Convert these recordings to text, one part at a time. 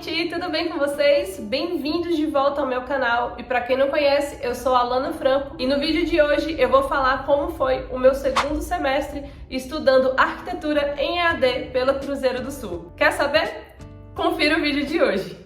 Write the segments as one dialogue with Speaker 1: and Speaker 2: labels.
Speaker 1: gente, tudo bem com vocês? Bem-vindos de volta ao meu canal. E para quem não conhece, eu sou a Alana Franco e no vídeo de hoje eu vou falar como foi o meu segundo semestre estudando arquitetura em EAD pela Cruzeiro do Sul. Quer saber? Confira o vídeo de hoje.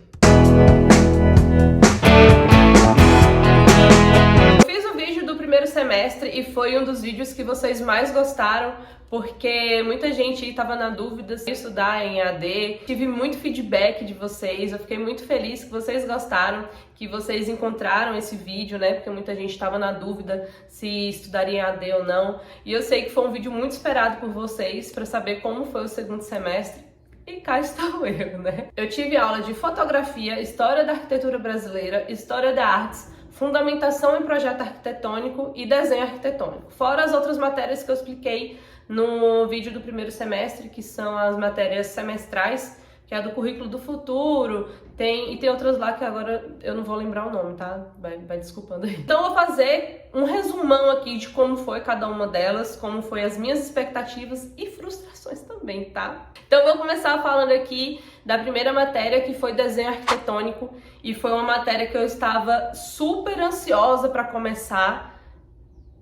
Speaker 1: Eu fiz o vídeo do primeiro semestre e foi um dos vídeos que vocês mais gostaram, porque muita gente estava na dúvida se estudar em EAD. Tive muito feedback de vocês, eu fiquei muito feliz que vocês gostaram, que vocês encontraram esse vídeo, né? Porque muita gente estava na dúvida se estudaria em EAD ou não. E eu sei que foi um vídeo muito esperado por vocês para saber como foi o segundo semestre. E cá estou eu, né? Eu tive aula de fotografia, história da arquitetura brasileira, história da artes, fundamentação em projeto arquitetônico e desenho arquitetônico. Fora as outras matérias que eu expliquei no vídeo do primeiro semestre, que são as matérias semestrais, que é a do currículo do futuro, tem outras lá que agora eu não vou lembrar o nome, tá? Vai desculpando aí. Então eu vou fazer um resumão aqui de como foi cada uma delas, como foi as minhas expectativas e frustrações também, tá? Então eu vou começar falando aqui da primeira matéria, que foi desenho arquitetônico, e foi uma matéria que eu estava super ansiosa para começar,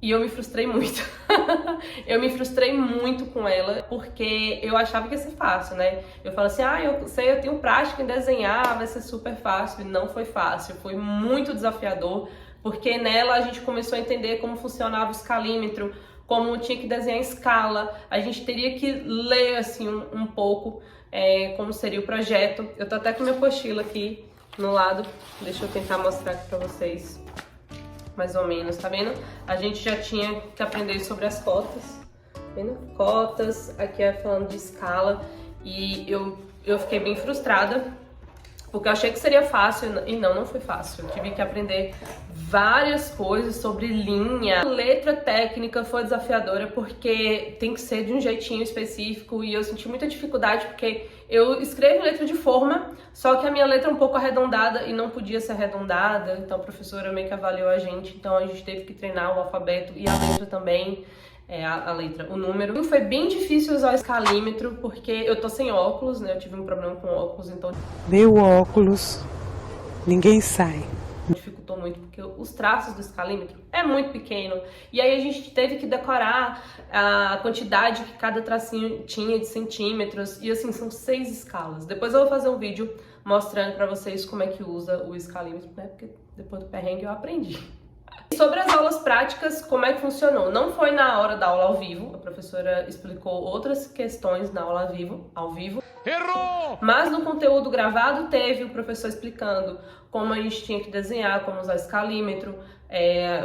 Speaker 1: e eu me frustrei muito. Eu me frustrei muito com ela, porque eu achava que ia ser fácil, né? Eu falo assim, eu sei, eu tenho prática em desenhar, vai ser super fácil. E não foi fácil, foi muito desafiador, porque nela a gente começou a entender como funcionava o escalímetro, como tinha que desenhar em escala. A gente teria que ler, assim, um pouco como seria o projeto. Eu tô até com minha apostila aqui no lado, deixa eu tentar mostrar aqui pra vocês. Mais ou menos, tá vendo? A gente já tinha que aprender sobre as cotas, tá vendo? Cotas, aqui é falando de escala, e eu fiquei bem frustrada, porque eu achei que seria fácil, e não foi fácil. Eu tive que aprender várias coisas sobre linha. A letra técnica foi desafiadora, porque tem que ser de um jeitinho específico, e eu senti muita dificuldade, porque eu escrevo letra de forma, só que a minha letra é um pouco arredondada e não podia ser arredondada, então a professora meio que avaliou a gente, então a gente teve que treinar o alfabeto e a letra também. O número. Foi bem difícil usar o escalímetro, porque eu tô sem óculos, né? Eu tive um problema com óculos, então...
Speaker 2: Meu óculos, ninguém sai.
Speaker 1: Dificultou muito, porque os traços do escalímetro é muito pequeno. E aí a gente teve que decorar a quantidade que cada tracinho tinha de centímetros. E assim, são 6 escalas. Depois eu vou fazer um vídeo mostrando pra vocês como é que usa o escalímetro, né? Porque depois do perrengue eu aprendi. Sobre as aulas práticas, como é que funcionou? Não foi na hora da aula ao vivo, a professora explicou outras questões na aula ao vivo. Errou! Mas no conteúdo gravado teve o professor explicando como a gente tinha que desenhar, como usar escalímetro,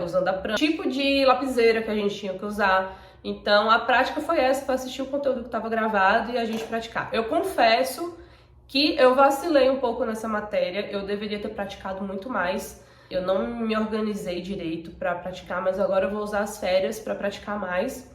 Speaker 1: usando a prancha, tipo de lapiseira que a gente tinha que usar. Então a prática foi essa, foi assistir o conteúdo que estava gravado e a gente praticar. Eu confesso que eu vacilei um pouco nessa matéria, eu deveria ter praticado muito mais. Eu não me organizei direito para praticar, mas agora eu vou usar as férias para praticar mais,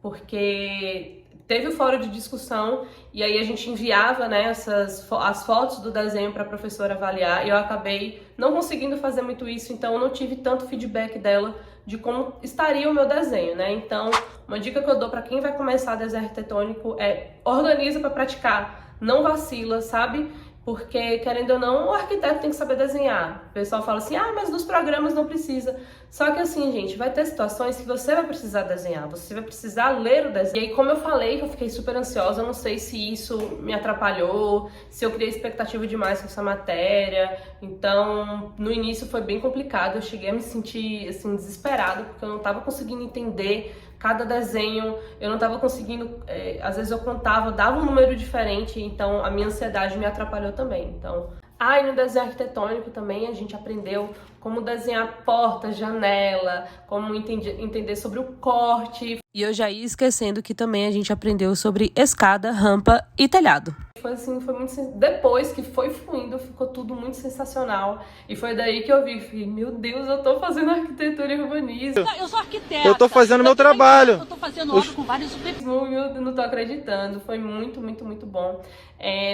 Speaker 1: porque teve o fórum de discussão e aí a gente enviava, né, as fotos do desenho para a professora avaliar, e eu acabei não conseguindo fazer muito isso, então eu não tive tanto feedback dela de como estaria o meu desenho, né? Então, uma dica que eu dou para quem vai começar desenho arquitetônico é: organiza para praticar, não vacila, sabe? Porque, querendo ou não, o arquiteto tem que saber desenhar. O pessoal fala assim, mas nos programas não precisa. Só que assim, gente, vai ter situações que você vai precisar desenhar, você vai precisar ler o desenho. E aí, como eu falei, que eu fiquei super ansiosa, eu não sei se isso me atrapalhou, se eu criei expectativa demais com essa matéria. Então, no início foi bem complicado, eu cheguei a me sentir, assim, desesperada, porque eu não estava conseguindo entender cada desenho, eu não estava conseguindo, às vezes eu contava, dava um número diferente, então a minha ansiedade me atrapalhou também. Então, e no desenho arquitetônico também a gente aprendeu como desenhar porta, janela, como entender sobre o corte. E eu já ia esquecendo que também a gente aprendeu sobre escada, rampa e telhado. Foi assim, foi muito... Depois que foi fluindo, ficou tudo muito sensacional. E foi daí que eu vi, falei, meu Deus, eu tô fazendo arquitetura e urbanismo.
Speaker 3: Eu sou arquiteta.
Speaker 2: Eu tô fazendo meu trabalho.
Speaker 3: Eu tô fazendo obra com vários super...
Speaker 1: Eu não tô acreditando. Foi muito, muito, muito bom.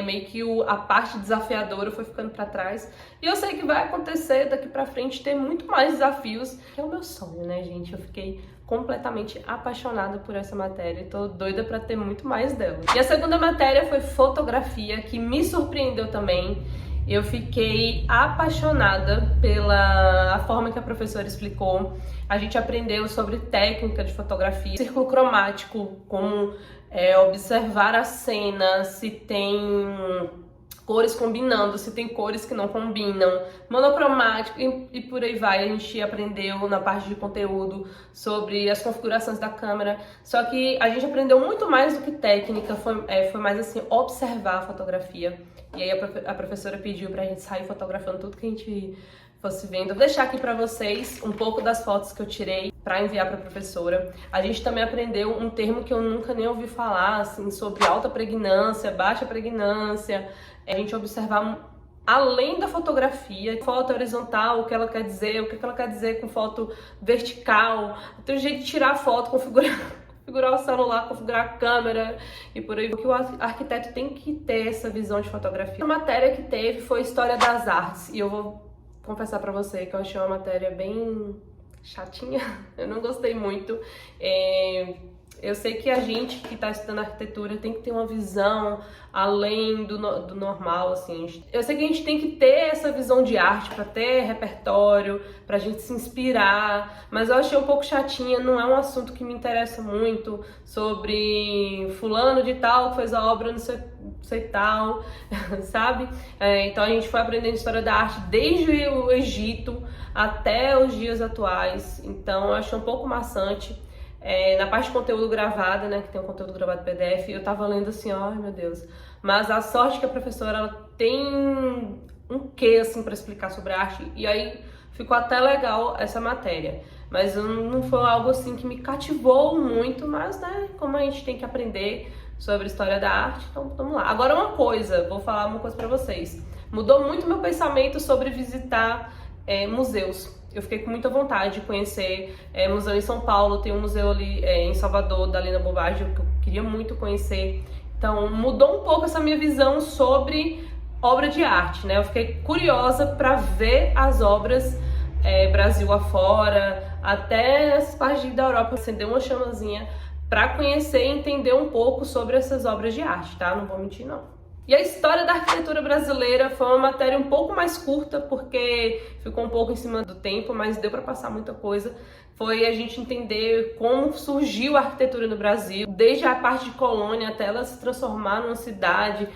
Speaker 1: Meio que a parte desafiadora foi ficando pra trás. E eu sei que vai acontecer daqui pra frente, ter muito mais desafios. Que é o meu sonho, né, gente? Eu fiquei completamente apaixonada por essa matéria e tô doida pra ter muito mais dela. E a segunda matéria foi fotografia, que me surpreendeu também. Eu fiquei apaixonada pela forma que a professora explicou. A gente aprendeu sobre técnica de fotografia, círculo cromático, como observar a cena, se tem cores combinando, se tem cores que não combinam, monocromático e por aí vai. A gente aprendeu na parte de conteúdo sobre as configurações da câmera, só que a gente aprendeu muito mais do que técnica, foi mais assim, observar a fotografia. E aí a professora pediu pra gente sair fotografando tudo que a gente fosse vendo. Eu vou deixar aqui pra vocês um pouco das fotos que eu tirei pra enviar pra professora. A gente também aprendeu um termo que eu nunca nem ouvi falar, assim, sobre alta pregnância, baixa pregnância. A gente observar além da fotografia, foto horizontal, o que ela quer dizer, o que ela quer dizer com foto vertical. Tem um jeito de tirar a foto, configurar o celular, configurar a câmera e por aí. Porque o arquiteto tem que ter essa visão de fotografia. A matéria que teve foi História das Artes, e eu vou confessar pra você que eu achei uma matéria bem chatinha, eu não gostei muito. Eu sei que a gente que está estudando arquitetura tem que ter uma visão além do normal, assim. Eu sei que a gente tem que ter essa visão de arte para ter repertório, pra gente se inspirar, mas eu achei um pouco chatinha, não é um assunto que me interessa muito, sobre fulano de tal que fez a obra não sei tal, sabe? Então a gente foi aprendendo história da arte desde o Egito até os dias atuais, então eu achei um pouco maçante. Na parte de conteúdo gravado, né, que tem um conteúdo gravado PDF, eu tava lendo assim, ai meu Deus. Mas a sorte que a professora, ela tem um quê, assim, pra explicar sobre arte, e aí ficou até legal essa matéria. Mas não foi algo, assim, que me cativou muito, mas, né, como a gente tem que aprender sobre história da arte, então vamos lá. Agora vou falar uma coisa pra vocês. Mudou muito meu pensamento sobre visitar museus. Eu fiquei com muita vontade de conhecer museu em São Paulo, tem um museu ali em Salvador, da Lina Bobagem, que eu queria muito conhecer. Então mudou um pouco essa minha visão sobre obra de arte, né? Eu fiquei curiosa para ver as obras Brasil afora, até as partes da Europa, acender uma chamazinha para conhecer e entender um pouco sobre essas obras de arte, tá? Não vou mentir, não. E a história da arquitetura brasileira foi uma matéria um pouco mais curta, porque ficou um pouco em cima do tempo, mas deu para passar muita coisa. Foi a gente entender como surgiu a arquitetura no Brasil, desde a parte de colônia até ela se transformar numa cidade.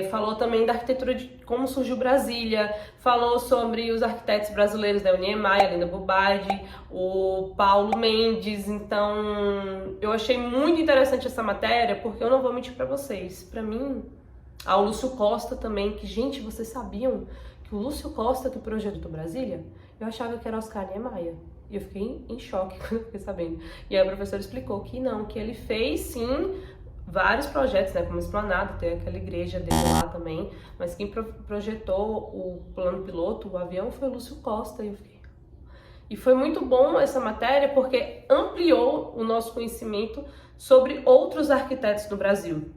Speaker 1: Falou também da arquitetura de como surgiu Brasília, falou sobre os arquitetos brasileiros, né? O Niemeyer, a Lina Bobardi, o Paulo Mendes. Então eu achei muito interessante essa matéria, porque eu não vou mentir para vocês, para mim, o Lúcio Costa também, que, gente, vocês sabiam que o Lúcio Costa que projetou Brasília? Eu achava que era Oscar Niemeyer. E eu fiquei em choque quando eu fiquei sabendo. E aí a professora explicou que não, que ele fez sim vários projetos, né, como Esplanada, tem aquela igreja dele lá também, mas quem projetou o plano piloto, o avião, foi o Lúcio Costa. E foi muito bom essa matéria porque ampliou o nosso conhecimento sobre outros arquitetos do Brasil.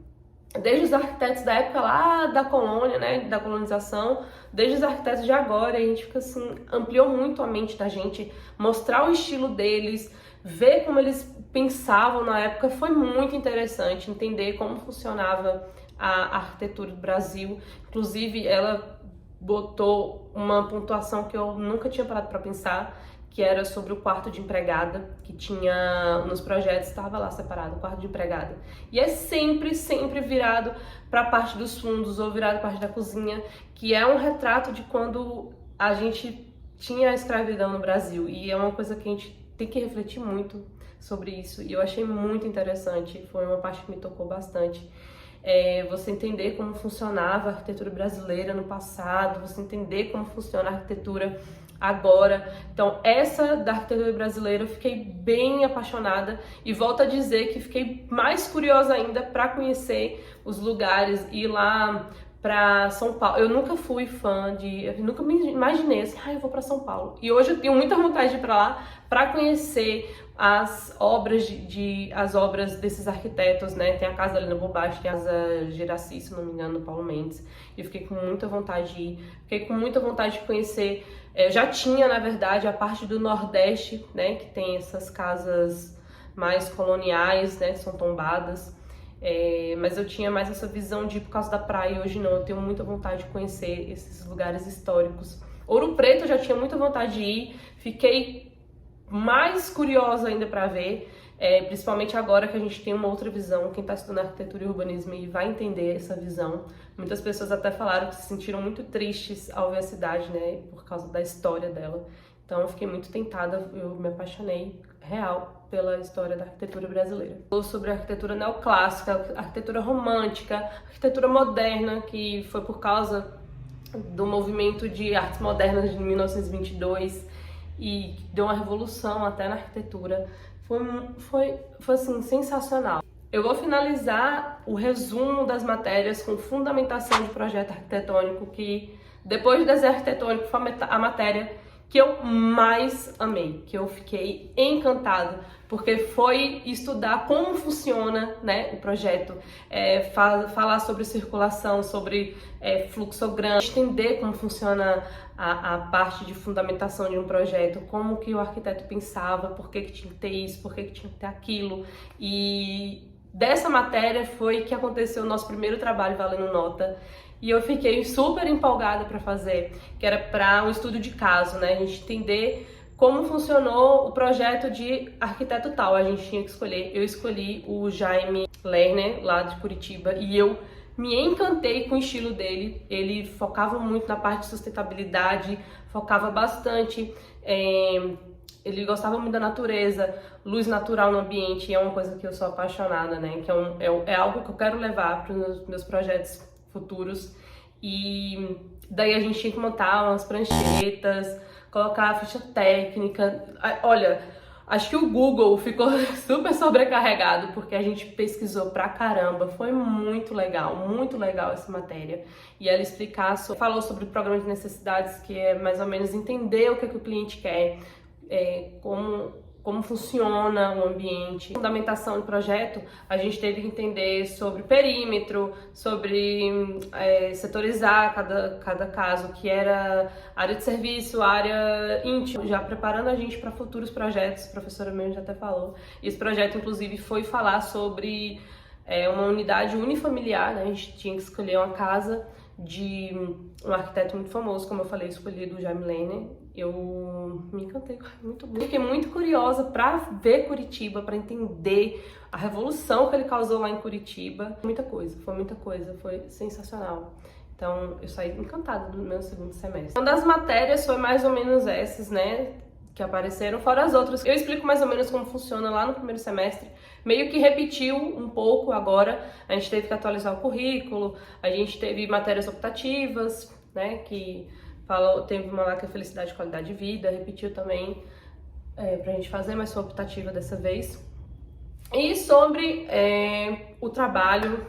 Speaker 1: Desde os arquitetos da época lá da colônia, né, da colonização, desde os arquitetos de agora, a gente fica assim, ampliou muito a mente da gente, mostrar o estilo deles, ver como eles pensavam na época, foi muito interessante entender como funcionava a arquitetura do Brasil. Inclusive, ela botou uma pontuação que eu nunca tinha parado para pensar, que era sobre o quarto de empregada, que tinha nos projetos, estava lá separado, o quarto de empregada. E é sempre, sempre virado para a parte dos fundos ou virado para a parte da cozinha, que é um retrato de quando a gente tinha a escravidão no Brasil. E é uma coisa que a gente tem que refletir muito sobre isso. E eu achei muito interessante, foi uma parte que me tocou bastante. Você entender como funcionava a arquitetura brasileira no passado, você entender como funciona a arquitetura agora. Então, essa da arquitetura brasileira eu fiquei bem apaixonada e volto a dizer que fiquei mais curiosa ainda para conhecer os lugares, ir lá para São Paulo. Eu nunca fui fã eu nunca me imaginei assim, eu vou para São Paulo. E hoje eu tenho muita vontade de ir para lá para conhecer as obras as obras desses arquitetos, né? Tem a casa da Lina Bobardi, tem a casa Geraci, se não me engano, do Paulo Mendes. E eu fiquei com muita vontade de ir, fiquei com muita vontade de conhecer. Eu já tinha, na verdade, a parte do Nordeste, né? Que tem essas casas mais coloniais, né? Que são tombadas. Mas eu tinha mais essa visão de ir por causa da praia, e hoje não, eu tenho muita vontade de conhecer esses lugares históricos. Ouro Preto eu já tinha muita vontade de ir, fiquei mais curiosa ainda para ver, principalmente agora que a gente tem uma outra visão. Quem está estudando arquitetura e urbanismo e vai entender essa visão. Muitas pessoas até falaram que se sentiram muito tristes ao ver a cidade, né, por causa da história dela. Então eu fiquei muito tentada, eu me apaixonei real pela história da arquitetura brasileira. Falou sobre a arquitetura neoclássica, arquitetura romântica, arquitetura moderna, que foi por causa do movimento de artes modernas de 1922 e deu uma revolução até na arquitetura. Foi assim, sensacional. Eu vou finalizar o resumo das matérias com fundamentação de projeto arquitetônico, que depois de desenho arquitetônico foi a matéria que eu mais amei, que eu fiquei encantada, porque foi estudar como funciona, né, o projeto, falar sobre circulação, sobre fluxograma, entender como funciona a parte de fundamentação de um projeto, como que o arquiteto pensava, por que tinha que ter isso, por que tinha que ter aquilo. E dessa matéria foi que aconteceu o nosso primeiro trabalho valendo nota. E eu fiquei super empolgada para fazer, que era para um estudo de caso, né? A gente entender como funcionou o projeto de arquiteto tal. A gente tinha que escolher. Eu escolhi o Jaime Lerner, lá de Curitiba, e eu me encantei com o estilo dele. Ele focava muito na parte de sustentabilidade, focava bastante. Ele gostava muito da natureza, luz natural no ambiente, e é uma coisa que eu sou apaixonada, né? Que é algo que eu quero levar para os meus projetos futuros. E daí a gente tinha que montar umas pranchetas, colocar a ficha técnica. Olha, acho que o Google ficou super sobrecarregado, porque a gente pesquisou pra caramba. Foi muito legal essa matéria. E ela falou sobre o programa de necessidades, que é mais ou menos entender o que o cliente quer, como funciona o ambiente. Fundamentação de projeto, a gente teve que entender sobre perímetro, sobre setorizar cada caso, que era área de serviço, área íntima, já preparando a gente para futuros projetos. A professora mesmo já até falou. Esse projeto, inclusive, foi falar sobre uma unidade unifamiliar, né? A gente tinha que escolher uma casa de um arquiteto muito famoso, como eu falei, escolhido o Jaime Lerner. Eu me encantei, fiquei muito curiosa para ver Curitiba, para entender a revolução que ele causou lá em Curitiba. Foi muita coisa, foi sensacional. Então eu saí encantada do meu segundo semestre. Uma das matérias foi mais ou menos essas, né, que apareceram, fora as outras. Eu explico mais ou menos como funciona lá no primeiro semestre. Meio que repetiu um pouco agora. A gente teve que atualizar o currículo, a gente teve matérias optativas, né, que teve uma lá que é felicidade e qualidade de vida, repetiu também pra gente fazer, mas foi optativa dessa vez. E sobre o trabalho,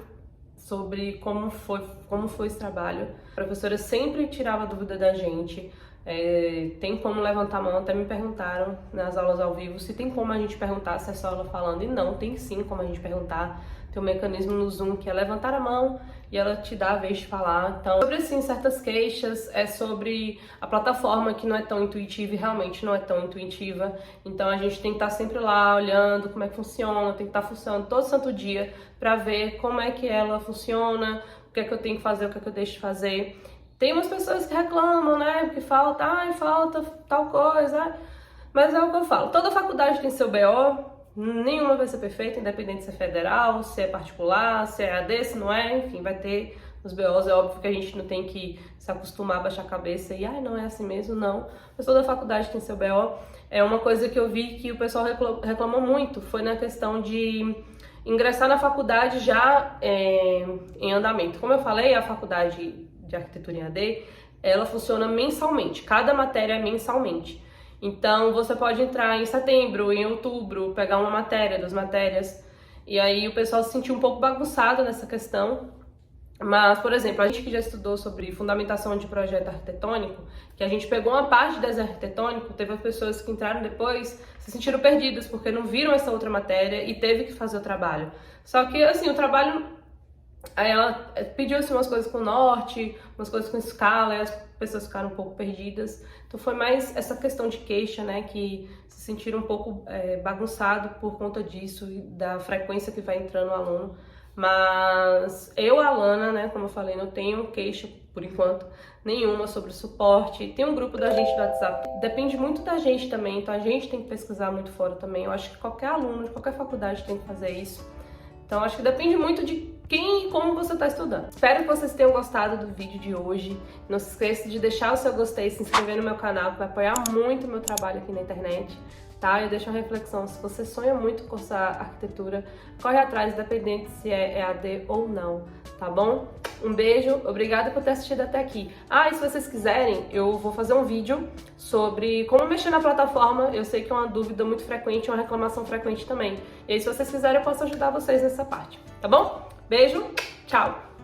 Speaker 1: sobre como foi esse trabalho. A professora sempre tirava dúvida da gente. Tem como levantar a mão, até me perguntaram nas aulas ao vivo se tem como a gente perguntar se é só ela falando, e não, tem sim como a gente perguntar. Tem um mecanismo no Zoom que é levantar a mão e ela te dá a vez de falar. Então, sobre assim, certas queixas, sobre a plataforma que não é tão intuitiva, e realmente não é tão intuitiva. Então a gente tem que estar sempre lá olhando como é que funciona, tem que estar funcionando todo santo dia para ver como é que ela funciona, o que é que eu tenho que fazer, o que é que eu deixo de fazer. Tem umas pessoas que reclamam, né, que falta tal coisa, mas é o que eu falo, toda faculdade tem seu BO, nenhuma vai ser perfeita, independente se é federal, se é particular, se é AD, se não é, enfim, vai ter os BOs. É óbvio que a gente não tem que se acostumar a baixar a cabeça e, não é assim mesmo, não. Mas toda faculdade tem seu BO. É uma coisa que eu vi que o pessoal reclamou muito, foi na questão de ingressar na faculdade já em andamento. Como eu falei, a faculdade de arquitetura em AD, ela funciona mensalmente, cada matéria é mensalmente. Então você pode entrar em setembro, em outubro, pegar uma matéria, 2 matérias, e aí o pessoal se sentiu um pouco bagunçado nessa questão. Mas, por exemplo, a gente que já estudou sobre fundamentação de projeto arquitetônico, que a gente pegou uma parte de desenho arquitetônico, teve pessoas que entraram depois, se sentiram perdidas porque não viram essa outra matéria e teve que fazer o trabalho. Só que, assim, o trabalho... Aí ela pediu assim, umas coisas com norte, umas coisas com escala, e as pessoas ficaram um pouco perdidas. Então foi mais essa questão de queixa, né, que se sentiram um pouco bagunçado por conta disso e da frequência que vai entrando o aluno Mas eu, Alana, né, como eu falei, não tenho queixa, por enquanto, nenhuma sobre o suporte. Tem um grupo da gente do WhatsApp. Depende muito da gente também, então a gente tem que pesquisar muito fora também. Eu acho que qualquer aluno de qualquer faculdade tem que fazer isso. Então acho que depende muito de quem e como você está estudando. Espero que vocês tenham gostado do vídeo de hoje. Não se esqueça de deixar o seu gostei, se inscrever no meu canal, que vai apoiar muito o meu trabalho aqui na internet. Tá? Eu deixo uma reflexão, se você sonha muito cursar arquitetura, corre atrás, independente se é EAD ou não, tá bom? Um beijo, obrigada por ter assistido até aqui. Ah, e se vocês quiserem, eu vou fazer um vídeo sobre como mexer na plataforma. Eu sei que é uma dúvida muito frequente, uma reclamação frequente também. E aí, se vocês quiserem, eu posso ajudar vocês nessa parte, tá bom? Beijo, tchau!